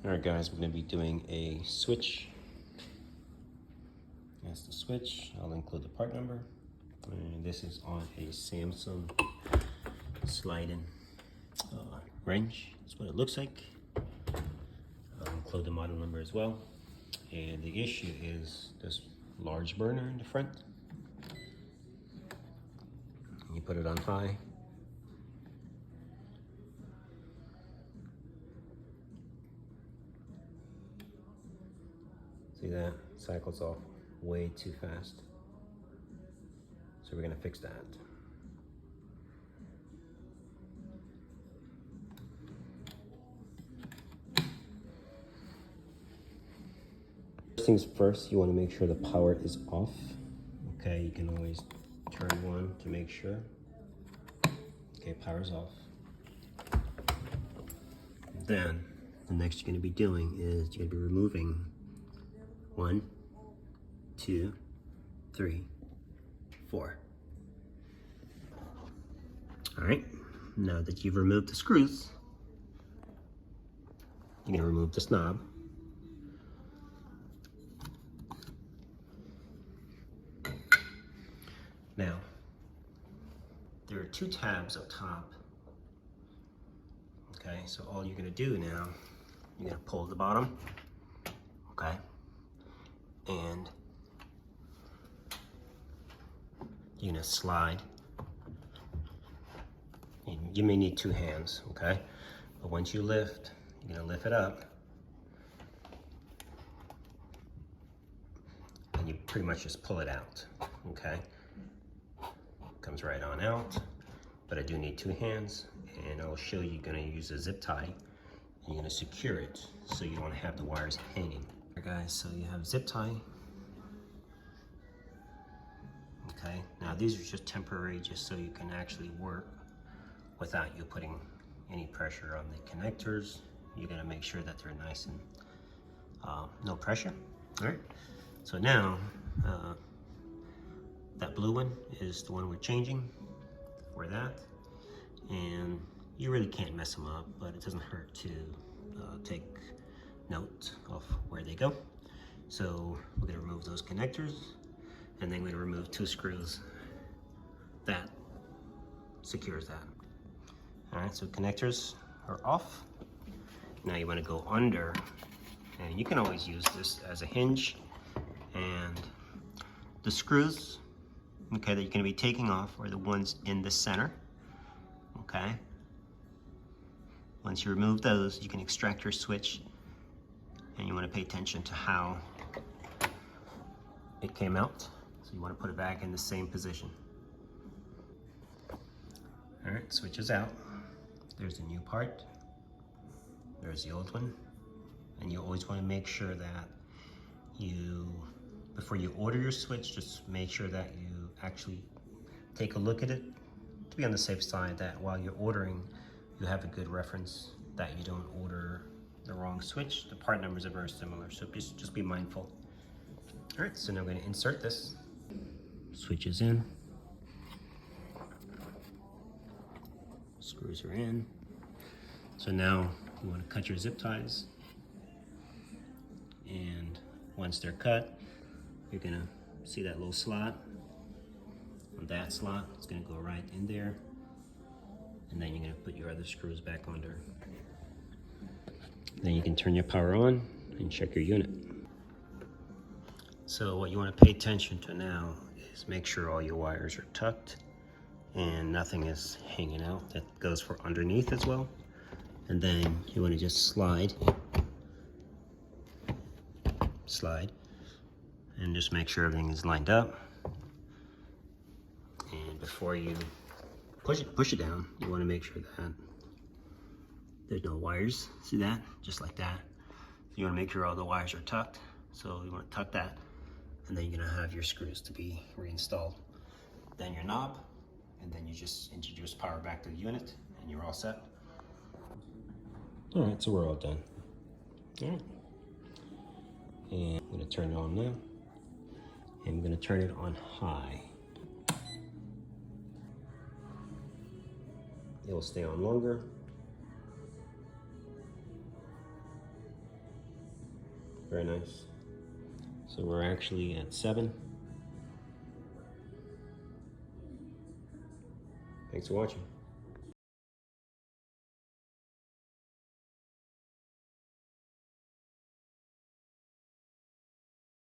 Alright guys, we're going to be doing a switch. That's the switch. I'll include the part number. And this is on a Samsung sliding wrench. That's what it looks like. I'll include the model number as well. And the issue is this large burner in the front. You put it on high. See that? Cycles off way too fast. So we're gonna fix that. First things first, you wanna make sure the power is off. Okay, you can always turn one to make sure. Okay, power's off. Then, the next you're gonna be doing is you're gonna be removing 1, 2, 3, 4. All right, now that you've removed the screws, you're gonna remove this knob. Now, there are 2 tabs up top. Okay, so all you're gonna do now, you're gonna pull the bottom, okay? And you're gonna slide. You may need 2 hands, okay? But once you lift, you're gonna lift it up. And you pretty much just pull it out, okay? Comes right on out. But I do need 2 hands, and I'll show you gonna use a zip tie. And you're gonna secure it so you don't have the wires hanging. Guys, so you have zip tie. Okay, now these are just temporary, just so you can actually work without you putting any pressure on the connectors. You're gonna make sure that they're nice and no pressure. All right, so now that blue one is the one we're changing for that, and you really can't mess them up, but it doesn't hurt to take note of where they go. So we're gonna remove those connectors, and then we're gonna remove 2 screws that secures that. All right, so connectors are off. Now you wanna go under, and you can always use this as a hinge, and the screws, okay, that you're gonna be taking off are the ones in the center, okay? Once you remove those, you can extract your switch, and you want to pay attention to how it came out. So you want to put it back in the same position. All right, switch is out. There's the new part. There's the old one. And you always want to make sure that before you order your switch, just make sure that you actually take a look at it to be on the safe side, that while you're ordering, you have a good reference, that you don't order the wrong switch. The part numbers are very similar, so just be mindful. All right, so now I'm going to insert this. Switch is in. Screws are in. So now you want to cut your zip ties. And once they're cut, you're going to see that little slot. On that slot, it's going to go right in there. And then you're going to put your other screws back under. Then you can turn your power on and check your unit. So what you want to pay attention to now is make sure all your wires are tucked and nothing is hanging out. That goes for underneath as well. And then you want to just slide, and just make sure everything is lined up. And before you push it down, you want to make sure that there's no wires. See that? Just like that. So you want to make sure all the wires are tucked. So you want to tuck that, and then you're going to have your screws to be reinstalled. Then your knob, and then you just introduce power back to the unit, and you're all set. All right, so we're all done. All right. And I'm going to turn it on now. And I'm going to turn it on high. It will stay on longer. Very nice. So we're actually at 7. Thanks for watching.